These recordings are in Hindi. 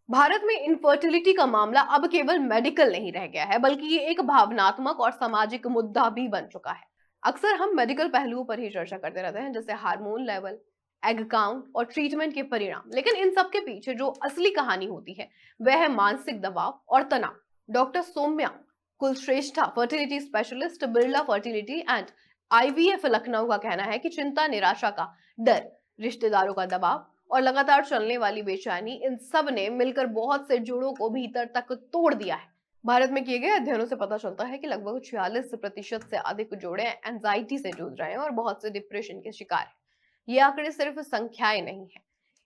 भारत में इनफर्टिलिटी का मामला अब केवल मेडिकल नहीं रह गया है, बल्कि ये एक भावनात्मक और सामाजिक मुद्दा भी बन चुका है। अक्सर हम मेडिकल पहलुओं पर ही चर्चा करते रहते हैं, जैसे हार्मोन लेवल, एग काउंट और ट्रीटमेंट के परिणाम। लेकिन इन सब के पीछे जो असली कहानी होती है, वह है मानसिक दबाव और तनाव। Doctor Saumya Kulshreshtha, fertility specialist, Birla fertility and IVF Lucknow का कहना है कि चिंता, निराशा का डर, रिश्तेदारों का दबाव और लगातार चलने वाली बेचैनी, इन सब ने मिलकर बहुत से जोड़ों को भीतर तक तोड़ दिया है। भारत में किए गए अध्ययनों से पता चलता है कि लगभग 46% से अधिक जोड़े एंजाइटी से जूझ रहे हैं और बहुत से डिप्रेशन के शिकार हैं। ये आंकड़े सिर्फ संख्याएं नहीं है,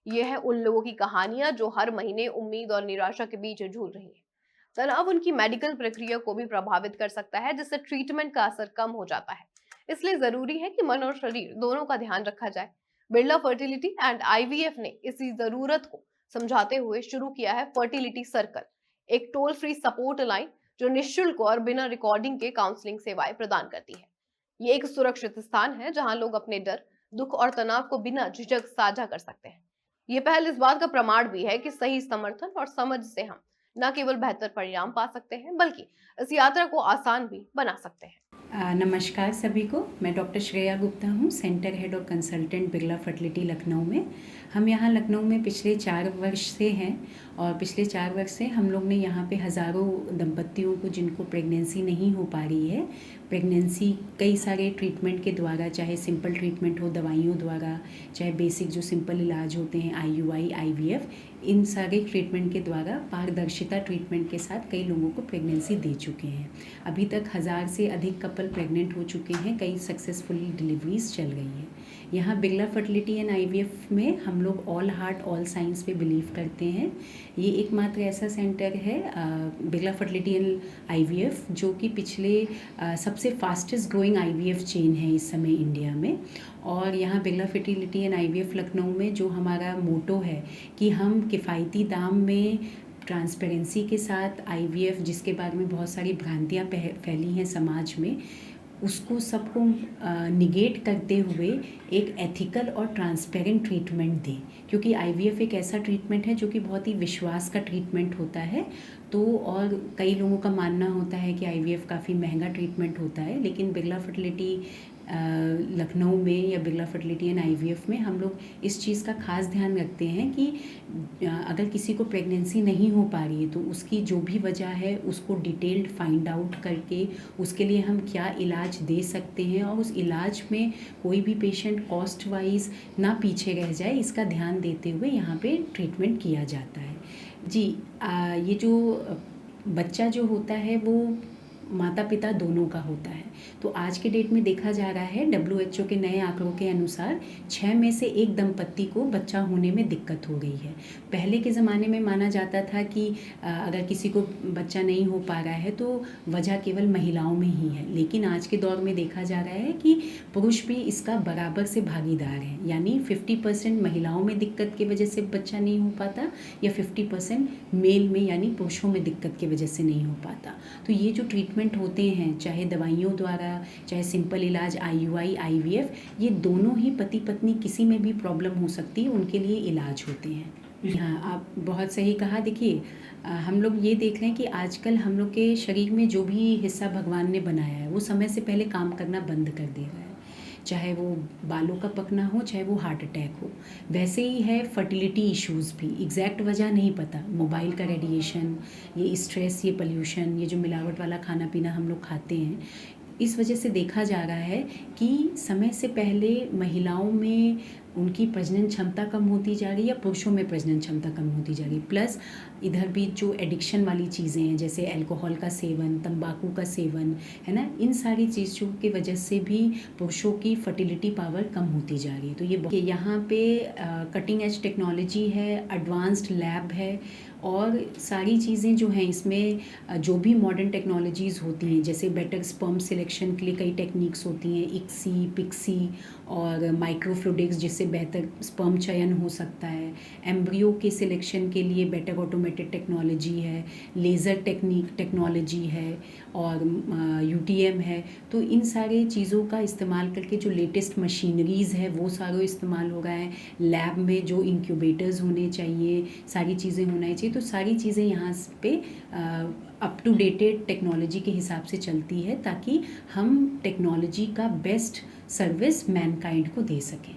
ये है उन लोगों की कहानियां जो हर महीने उम्मीद और निराशा के बीच झूल रही है। तनाव उनकी मेडिकल प्रक्रिया को भी प्रभावित कर सकता है, जिससे ट्रीटमेंट का असर कम हो जाता है। इसलिए जरूरी है कि मन और शरीर दोनों का ध्यान रखा जाए। बिरला फर्टिलिटी एंड आईवीएफ ने इसी जरूरत को समझाते हुए शुरू किया है फर्टिलिटी सर्कल, एक टोल फ्री सपोर्ट लाइन जो निशुल्क और बिना रिकॉर्डिंग के काउंसलिंग सेवाएं प्रदान करती है। ये एक सुरक्षित स्थान है जहां लोग अपने डर, दुख और तनाव को बिना झिझक साझा कर सकते हैं। ये पहल इस बात का प्रमाण भी है कि सही समर्थन और समझ से हम न केवल बेहतर परिणाम पा सकते हैं, बल्कि इस यात्रा को आसान भी बना सकते हैं। नमस्कार सभी को। मैं डॉक्टर श्रेया गुप्ता हूँ, सेंटर हेड और कंसल्टेंट बिरला फर्टिलिटी लखनऊ में। हम यहाँ लखनऊ में पिछले 4 वर्ष से हैं और पिछले 4 वर्ष से हम लोग ने यहाँ पे हज़ारों दंपत्तियों को, जिनको प्रेगनेंसी नहीं हो पा रही है, प्रेगनेंसी कई सारे ट्रीटमेंट के द्वारा, चाहे सिंपल ट्रीटमेंट हो दवाइयों द्वारा, चाहे बेसिक जो सिंपल इलाज होते हैं आईयूआई, आईवीएफ, इन सारे ट्रीटमेंट के द्वारा पारदर्शिता ट्रीटमेंट के साथ कई लोगों को प्रेगनेंसी दे चुके हैं। अभी तक 1000 से अधिक कपल प्रेग्नेंट हो चुके हैं, कई सक्सेसफुल डिलीवरीज चल रही हैं। यहाँ बिरला फर्टिलिटी एंड आईवीएफ में हम लोग ऑल हार्ट ऑल साइंस पे बिलीव करते हैं। ये एकमात्र ऐसा सेंटर है, बिरला फर्टिलिटी एंड आईवीएफ, जो कि पिछले सबसे फास्टेस्ट ग्रोइंग आईवीएफ चेन है इस समय इंडिया में। और यहाँ Birla fertility and IVF Lucknow में जो हमारा मोटो है कि हम किफ़ायती दाम में ट्रांसपेरेंसी के साथ आईवीएफ, जिसके बारे में बहुत सारी भ्रांतियाँ फैली हैं समाज में, उसको सबको निगेट करते हुए एक एथिकल और ट्रांसपेरेंट ट्रीटमेंट दें। क्योंकि आईवीएफ एक ऐसा ट्रीटमेंट है जो कि बहुत ही विश्वास का ट्रीटमेंट होता है। तो और कई लोगों का मानना होता है कि आईवीएफ काफ़ी महंगा ट्रीटमेंट होता है, लेकिन बिरला फर्टिलिटी लखनऊ में या बिरला फर्टिलिटी एंड आईवीएफ में हम लोग इस चीज़ का खास ध्यान रखते हैं कि अगर किसी को प्रेगनेंसी नहीं हो पा रही है तो उसकी जो भी वजह है उसको डिटेल्ड फाइंड आउट करके उसके लिए हम क्या इलाज दे सकते हैं, और उस इलाज में कोई भी पेशेंट कॉस्ट वाइज ना पीछे रह जाए, इसका ध्यान देते हुए यहाँ पे ट्रीटमेंट किया जाता है। जी, ये जो बच्चा जो होता है वो माता पिता दोनों का होता है। तो आज के डेट में देखा जा रहा है, डब्ल्यूएचओ के नए आंकड़ों के अनुसार 6 में से 1 दंपत्ति को बच्चा होने में दिक्कत हो गई है। पहले के ज़माने में माना जाता था कि अगर किसी को बच्चा नहीं हो पा रहा है तो वजह केवल महिलाओं में ही है, लेकिन आज के दौर में देखा जा रहा है कि पुरुष भी इसका बराबर से भागीदार है। यानी 50% महिलाओं में दिक्कत की वजह से बच्चा नहीं हो पाता, या 50% मेल में यानी पुरुषों में दिक्कत की वजह से नहीं हो पाता। तो ये जो ट्रीटमेंट होते हैं, चाहे दवाइयों द्वारा, चाहे सिंपल इलाज आईयूआई, आईवीएफ, ये दोनों ही पति पत्नी किसी में भी प्रॉब्लम हो सकती है, उनके लिए इलाज होते हैं। हाँ, आप बहुत सही कहा। देखिए, हम लोग ये देख रहे हैं कि आजकल हम लोग के शरीर में जो भी हिस्सा भगवान ने बनाया है वो समय से पहले काम करना बंद कर दे रहा है। चाहे वो बालों का पकना हो, चाहे वो हार्ट अटैक हो। वैसे ही है फर्टिलिटी इश्यूज़ भी, एग्जैक्ट वजह नहीं पता। मोबाइल का रेडिएशन, ये स्ट्रेस, ये पोल्यूशन, ये जो मिलावट वाला खाना पीना हम लोग खाते हैं, इस वजह से देखा जा रहा है कि समय से पहले महिलाओं में उनकी प्रजनन क्षमता कम होती जा रही है या पुरुषों में प्रजनन क्षमता कम होती जा रही है। प्लस इधर भी जो एडिक्शन वाली चीज़ें हैं, जैसे अल्कोहल का सेवन, तंबाकू का सेवन, है ना, इन सारी चीज़ों की वजह से भी पुरुषों की फर्टिलिटी पावर कम होती जा रही है। तो ये यहाँ पे कटिंग एज टेक्नोलॉजी है, एडवांस्ड लैब है, और सारी चीज़ें जो हैं इसमें जो भी मॉडर्न टेक्नोलॉजीज़ होती हैं, जैसे बेटर स्पर्म सिलेक्शन के लिए कई टेक्निक्स होती हैं, इक्सी, पिक्सी, और माइक्रोफ्लूडिक्स जिससे बेहतर स्पर्म चयन हो सकता है, एम्ब्रियो के सिलेक्शन के लिए बेटर ऑटोमेटेड टेक्नोलॉजी है, लेज़र टेक्नोलॉजी है और यूटीएम है। तो इन सारे चीज़ों का इस्तेमाल करके जो लेटेस्ट मशीनरीज़ है वो सारों इस्तेमाल हो रहा है। लैब में जो इंक्यूबेटर्स होने चाहिए, सारी चीज़ें होना चाहिए, तो सारी चीज़ें यहाँ पे अप टू डेटेड टेक्नोलॉजी के हिसाब से चलती है ताकि हम टेक्नोलॉजी का बेस्ट सर्विस मैनकाइंड को दे सकें।